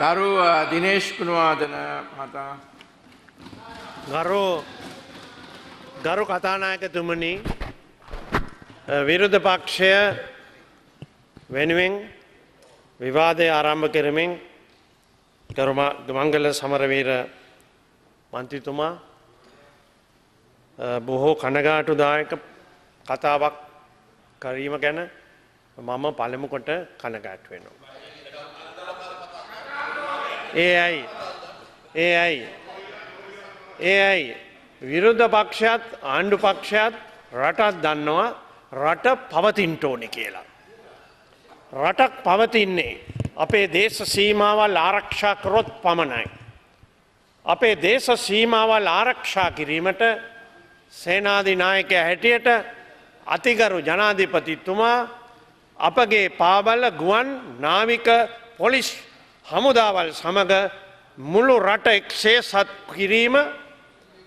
ගරු දිනේෂ් ගුණවාදන මහතා ගරු කතානායකතුමනි විරුද්ධ පක්ෂය වෙනුවෙන් විවාදය ආරම්භ කරමින් ගරු මංගල සමරවීර මන්ත්‍රීතුමා බොහෝ කනගාටුදායක කතාවක් කිරීම ගැන මම පළමු කොට කනගාටු වෙනවා. ඒයි විරුද්ධ පක්ෂයත් ආණ්ඩු පක්ෂයත් රටත් දන්නවා රට පවතින්න ඕනේ කියලා. රටක් පවතින්නේ අපේ දේශ සීමාවල් ආරක්ෂා කරොත් පමණයි. අපේ දේශ සීමාවල් ආරක්ෂා කිරීමට සේනාධිනායකයා හැටියට අතිගරු ජනාධිපතිතුමා අපගේ පාබල ගුවන් නාවික පොලිස් හමුදාවල් සමග මුළු රට එක්සේසත් කිරීම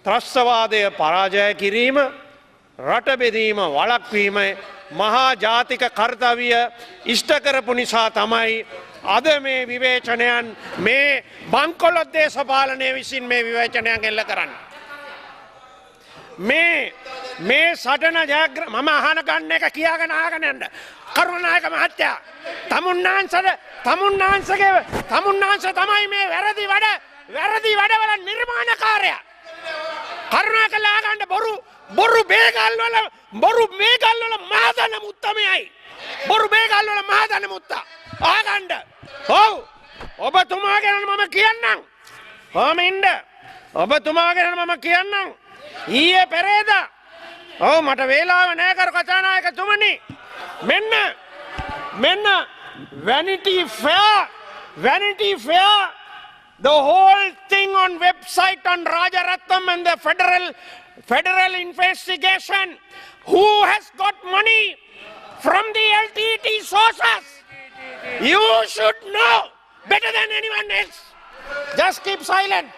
ත්‍රස්තවාදය පරාජය කිරීම රට බෙදීම වළක්වීම මහා ජාතික කර්තව්‍ය ඉෂ්ට කරපු නිසා තමයි අද මේ විවේචනයන් මේ බංකොලොත් දේශපාලනය විසින් මේ විවේචනයන් එල්ල කරන්නේ. මේ සටන ජයග්‍ර මම අහන ගන්න එක කියාගෙන ආගෙන යන්න. කරුණානායක මහත්තයා තමුන්නාන්ස තමයි මේ වැරදි වැඩවල නිර්මාණකාරයා. කරුණාකරලා ගන්න බොරු බේගල් වල මහදන මුත්තමයි. බොරු බේගල් වල මහදන මුත්තා ආගන්න. ඔව් ඔබතුමා ගැන මම කියන්නම්. කොහොම ඉන්න ඔබතුමා ගැන මම කියන්නම්. ඊයේ පෙරේදා ඔව් මට වේලාව නැහැ කරු කතානායකතුමනි. මෙන්න Vanity Fair the whole thing on website on Rajaratnam and the federal investigation who has got money from the LTT sources. You should know better than anyone else. Just keep silent.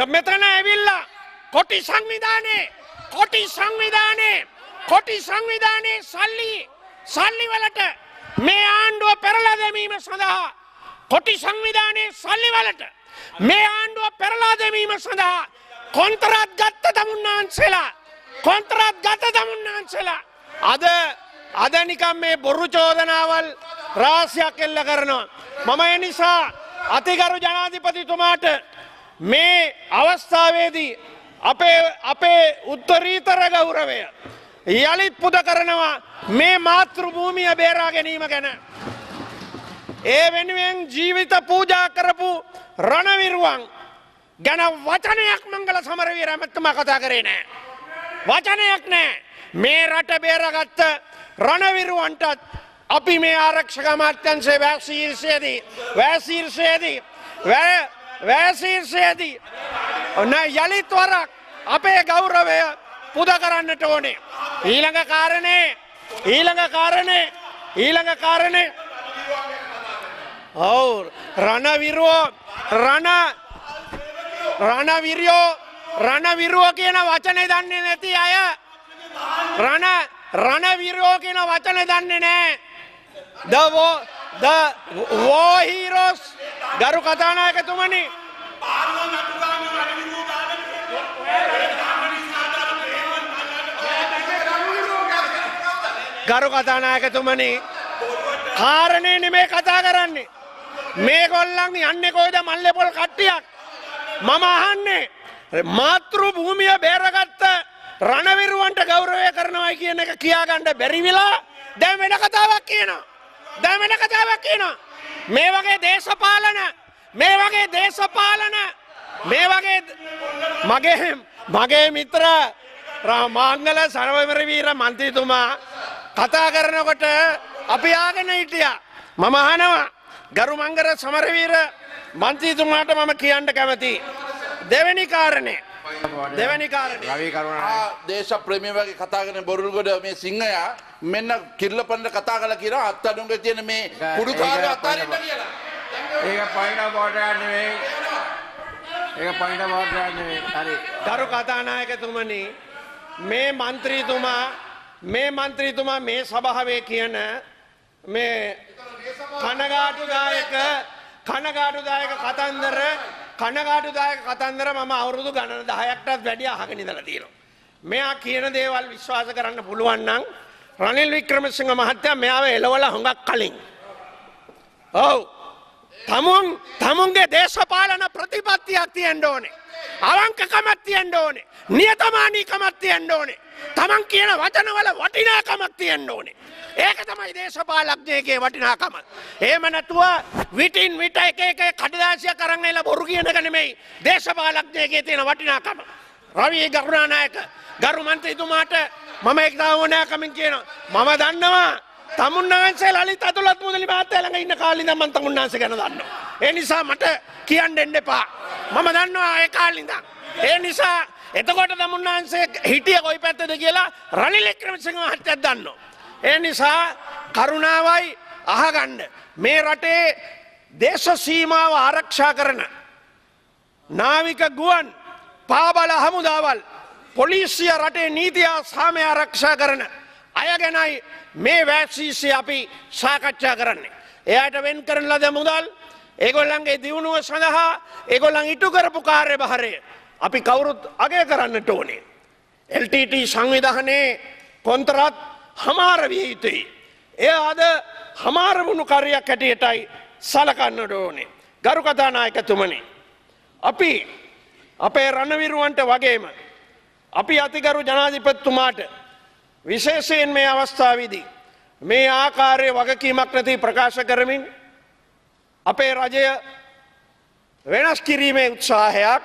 මෙතන ඇවිල්ලා කොටි සංවිධානයේ සල්ලි වලට මේ ආණ්ඩුව පෙරලා දැමීම සඳහා කොටි සංවිධානයේ සල්ලි වලට මේ ආණ්ඩුව පෙරලා දැමීම සඳහා කොන්ත්‍රාත් ගත්ත තමුන්නාන්සලා අද නිකම් මේ බොරු චෝදනාවල් රාශියක් එල්ල කරනවා. මම ඒ නිසා අතිගරු ජනාධිපතිතුමාට මේ අවස්ථාවේදී අපේ උත්තරීතර ගෞරවය යළිත් පුද කරනවා මේ මාතෘ භූමිය බේරා ගැනීම ගැන. ඒ වෙනුවෙන් ජීවිත පූජා කරපු රණවිරුවන් ගැන වචනයක් මංගල සමරවීර මහත්මයා කතා කරේ නෑ. වචනයක් නෑ. මේ රට බේරගත්ත රණවිරුවන්ටත් අපි මේ ආරක්ෂක අමාත්‍යාංශයේ වැසීර්ෂයේදී යළිත් වරක් අපේ ගෞරවය පුද කරන්නට ඕනේ. ඊළඟ කාරණේ ඔව් රණවිරුවෝ කියන වචනේ දන්නේ නැති අය රණවිරුවෝ කියන වචනේ දන්නේ නැහැ. the war heroes ගරු කතානායකතුමනි කාරණේ නෙමේ කතා කරන්නේ. මේගොල්ලන් යන්නේ කොයිද මල්ලේ පොල් කට්ටියක්. මම අහන්නේ මාතෘ භූමිය බේරගත්ත රණවිරුවන්ට ගෞරවය කරනවායි කියන එක කියාගන්න බැරි වෙලා දැන් වෙන කතාවක් කියනවා. මේ වගේ දේශපාලන මගේ මිත්‍ර මංගල සමරවීර මන්ත්‍රීතුමා කතා කරනකොට අපි ආගෙන හිටියා. මම අහනවා ගරු මංගල සමරවීර මන්ත්‍රීතුමාට මම කියන්න කැමතියි. දෙවෙනි කාරණේ රවි කරුණා දේශ ප්‍රේමී වගේ කතා කරන බොරුල්ගොඩ මේ සිංහයා මෙන්න කිල්ලපන්න කතා කරලා කියනවා අත්තඩුංගේ තියෙන මේ කුඩු කාර්ය අතාරින්න කියලා. ඒක පයින් පොඩ නෙවෙයි. ඒක පොයින්ට් ඔෆ් ඕඩර් එකක් නෙවෙයි. හරි. ගරු කතානායකතුමනි මේ මන්ත්‍රීතුමා මේ සභාවේ කියන මේ කනගාටුදායක කතන්දර මම අවුරුදු ගණන 10කටත් වැඩි අහගෙන ඉඳලා තියෙනවා. මෙයා කියන දේවල් විශ්වාස කරන්න පුළුවන් නම් රනිල් වික්‍රමසිංහ මහත්තයා මෙයාව එලවලා හුඟක් කලින්. ඔව්. තමුන්ගේ දේශපාලන ප්‍රතිපත්තියක් තියෙන්න ඕනේ. අවංකකමක් තියෙන්න ඕනේ. නියතමානීකමක් තියෙන්න ඕනේ. තමන් කියන වචනවල වටිනාකමක් තියෙන්න ඕනේ. ඒක තමයි දේශපාලඥයෙක්ගේ වටිනාකම. එහෙම නැතුව විටින් විට එක කඩදාසියක් අරන් එලා බොරු කියන එක නෙමෙයි දේශපාලඥයෙක්ගේ තියෙන වටිනාකම. රවි ගරුණානායක ගරු මන්ත්‍රීතුමාට මම ඒක තාවෝනාකමින් කියනවා. මම දන්නවා තමුන්නාන්සේ ලලිත් අතුලත් මුදලි මහත්තයා ළඟ ඉන්න කාලේ ඉඳන් මම තමුන්නාන්සේ ගැන දන්නවා. ඒ නිසා මට කියන්න දෙන්න එපා. මම දන්නවා ඒ කාලේ ඉඳන්. ඒ නිසා එතකොට තමුන්නාන්සේ හිටිය කොයි පැත්තද කියලා රනිල් වික්‍රමසිංහ මහත්තයා දන්නවා. ඒ නිසා කරුණාවයි අහගන්න මේ රටේ දේශ සීමාව ආරක්ෂා කරන නාවික ගුවන් පාබල හමුදාවල් පොලිසිය රටේ නීතිය සාමය ආරක්ෂා කරන අය ගැනයි මේ වැසීසිය අපි සාකච්ඡා කරන්නේ. එයාට වෙන් කරන ලද මුදල් ඒගොල්ලන්ගේ දියුණුව සඳහා ඒගොල්ලන් ඉටු කරපු කාර්යභාරය අපි කවුරුත් අගය කරන්නට ඕනේ. LTT සංවිධානයේ කොන්ත්‍රාත් හමාර විය යුතුයි. එය අද හමාර වුණු කාර්යයක් හැටියටයි සලකන්නට ඕනේ. ගරු කතානායකතුමනි අපි අපේ රණවිරුවන්ට වගේම අපි අතිගරු ජනාධිපතිතුමාට විශේෂයෙන් මේ අවස්ථාවේදී මේ ආකාරයේ වගකීමක් නැති ප්‍රකාශ කරමින් අපේ රජය වෙනස් කිරීමේ උත්සාහයක්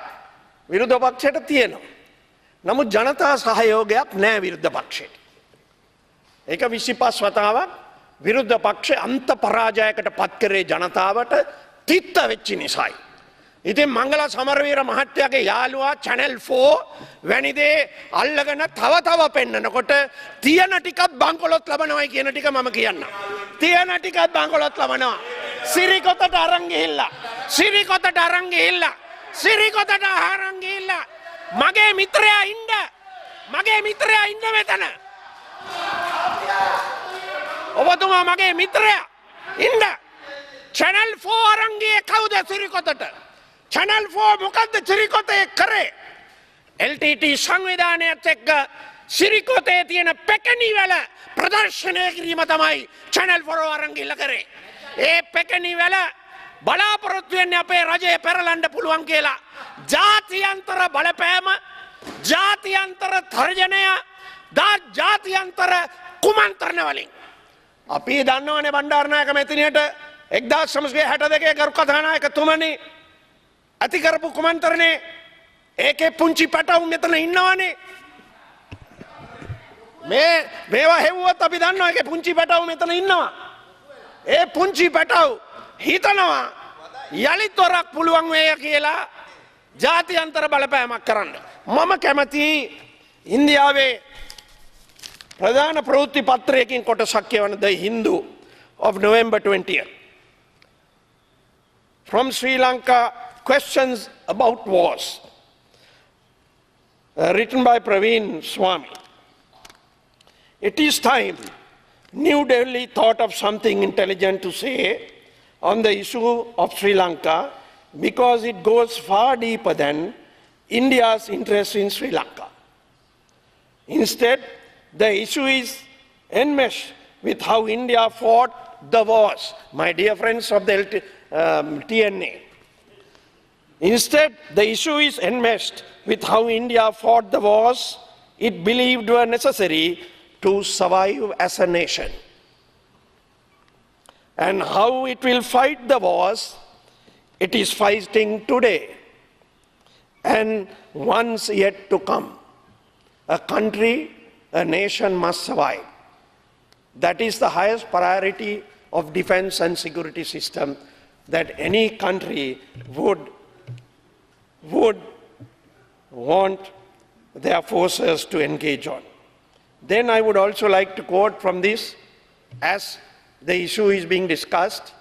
විරුද්ධ පක්ෂයට තියෙනවා. නමුත් ජනතා සහයෝගයක් නැහැ විරුද්ධ පක්ෂයට. ඒක 25 වතාවක් විරුද්ධ පක්ෂය අන්ත පරාජයකට පත් කරේ ජනතාවට තිත්ත වෙච්ච නිසායි. ඉතින් මංගල සමරවීර මහත්තයාගේ යාළුවා Channel 4 වැනි දේ අල්ලගෙන තව පෙන්නනකොට තියෙන ටිකක් බංකොලොත් ලබනවායි කියන ටික මම කියන්නම්. තියෙන ටිකක් බංකොලොත් ලබනවා. සිරිකොතට අරන් ගිහිල්ලා මගේ මිත්‍රයා ඉන්න මෙතන. ඔබතුමා මගේ මිත්‍රයා ඉන්න. Channel 4 අරන් ගියේ කවුද සිරිකොතට? Channel 4 මොකද්ද සිරිකොතේ කරේ? LTT සංවිධානයත් එක්ක සිරිකොතේ තියෙන පැකණි වල ප්‍රදර්ශනය කිරීම තමයි Channel 4 අරන් ගිහිල්ලා කරේ. ඒ පැකණි වල බලාපොරොත්තු වෙන්නේ අපේ රජය පෙරලන්න පුළුවන් කියලා. ජාත්‍යන්තර බලපෑම, ජාත්‍යන්තර තර්ජනය, ජාත්‍යන්තර කුමන්ත්‍රණ වලින් අපි දන්නවනේ බණ්ඩාරනායක මැතිණියට 1962 ගරු කතානායකතුමනි ඇති කරපු කුමන්ත්‍රණේ ඒකේ පුංචි පැටවුන් මෙතන ඉන්නවනේ. මේවා හෙව්වොත් අපි දන්නවා ඒකේ පුංචි පැටවුන් මෙතන ඉන්නවා. ඒ පුංචි පැටව් හිතනවා යලිත් වරක් පුළුවන් වෙයි කියලා ජාත්‍යන්තර බලපෑමක් කරන්න. මම කැමති ඉන්දියාවේ ප්‍රධාන ප්‍රවෘත්ති පත්‍රයකින් කොටසක් කියවන The Hindu of November 20th. From Sri Lanka, questions about wars. Written by Praveen Swami. It is time New Delhi thought of something intelligent to say on the issue of Sri Lanka because it goes far deeper than India's interest in Sri Lanka. Instead, the issue is enmeshed with how India fought the wars, my dear friends of the TNA. Instead, the issue is enmeshed with how India fought the wars it believed were necessary to survive as a nation, and how it will fight the wars it is fighting today and ones yet to come. A country, a nation must survive. That is the highest priority of defense and security system that any country would want their forces to engage on. Then I would also like to quote from this, as the issue is being discussed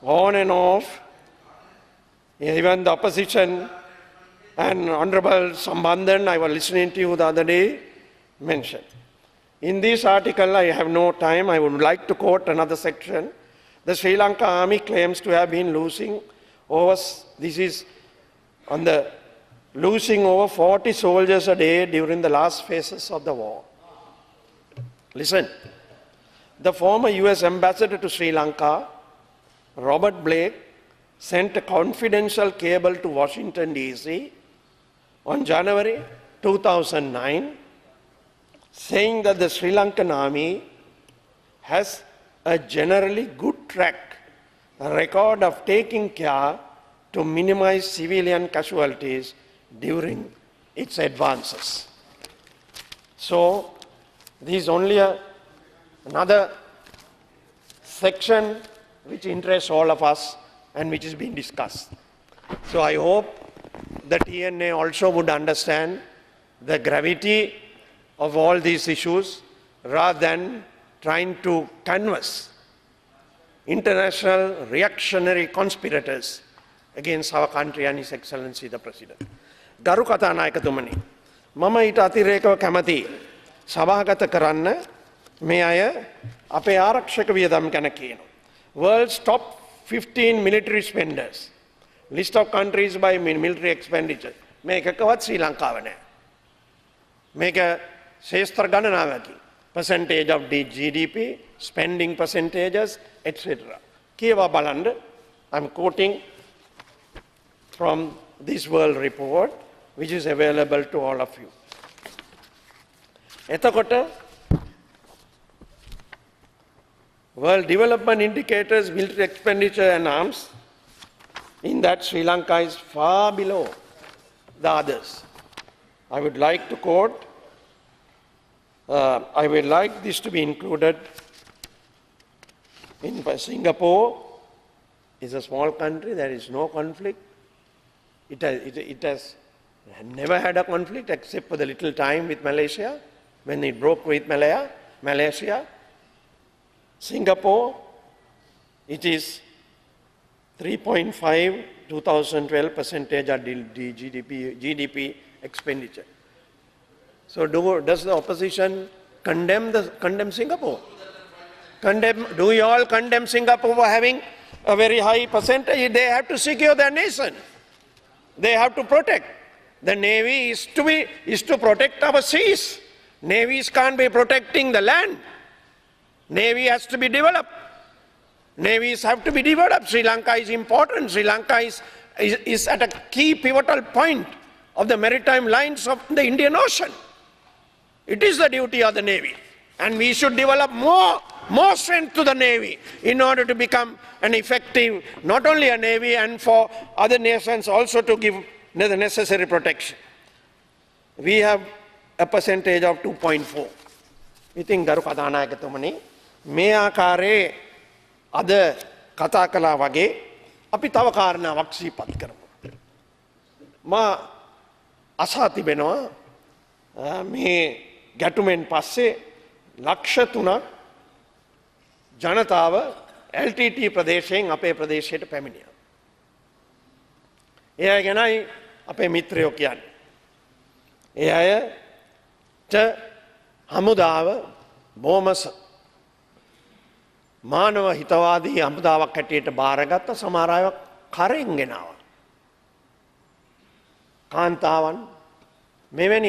on and off, even the opposition and Honorable Sambandhan, I was listening to you the other day, mentioned. In this article, I have no time, I would like to quote another section. The Sri Lanka army claims to have been losing over 40 soldiers a day during the last phases of the war. Listen, the former US ambassador to Sri Lanka, Robert Blake, sent a confidential cable to Washington, D.C. on January 2009, saying that the Sri Lankan army has a generally good track record of taking care to minimize civilian casualties during its advances. So, this is only another section which interests all of us and which is being discussed. So I hope the TNA also would understand the gravity of all these issues rather than trying to canvass international reactionary conspirators against our country and His Excellency the President. ගරු කතානායකතුමනි, මම ඊට අතිරේකව කැමති සභාගත කරන්න මේ අය අපේ ආරක්ෂක වියදම් ගැන කියනවා. World's top 15 military spenders. List of countries by military expenditure. මේකකවත් ශ්‍රී ලංකාව නෑ. මේක ශේෂ්ත්‍ර ගණනාවකි. Percentage of the GDP, spending percentages, etc. කියවා බලන්න. I'm quoting from this world report, which is available to all of you. එතකොට World Development Indicators, military expenditure and arms, in that Sri Lanka is far below the others. I would like to quote, I would like this to be included in Singapore is a small country, there is no conflict. It has never had a conflict except for the little time with Malaysia, when it broke with Malaysia. Singapore, it is 3.5 2012 percentage of the GDP expenditure. So does the opposition condemn Singapore? Do you all condemn Singapore for having a very high percentage? They have to secure their nation. They have to protect. The Navy is to protect our seas. Navies can't be protecting the land. Navy has to be developed. Navies have to be developed. Sri Lanka is important. Sri Lanka is at a key pivotal point of the maritime lines of the Indian Ocean. It is the duty of the Navy. And we should develop more strength to the Navy in order to become an effective, not only a Navy, and for other nations also to give the necessary protection. We have a percentage of 2.4. ඉතින් ගරු කතානායකතුමනි, මේ ආකාරයේ අද කතා කළා වගේ අපි තව කාරණාවක් සිහිපත් කරමු. මා අසා තිබෙනවා මේ ගැටුමෙන් පස්සේ ලක්ෂ 3ක් ජනතාව LTT ප්‍රදේශයෙන් අපේ ප්‍රදේශයට පැමිණියා. ඒ අය ගැනයි අපේ මිත්‍රයෝ කියන්නේ. ඒ අයට හමුදාව බොහොම මානව හිතවාදී හමුදාවක් හැටියට බාරගත්ත, සමහර අය කරෙන් ගෙනාවා. කාන්තාවන් මෙවැනි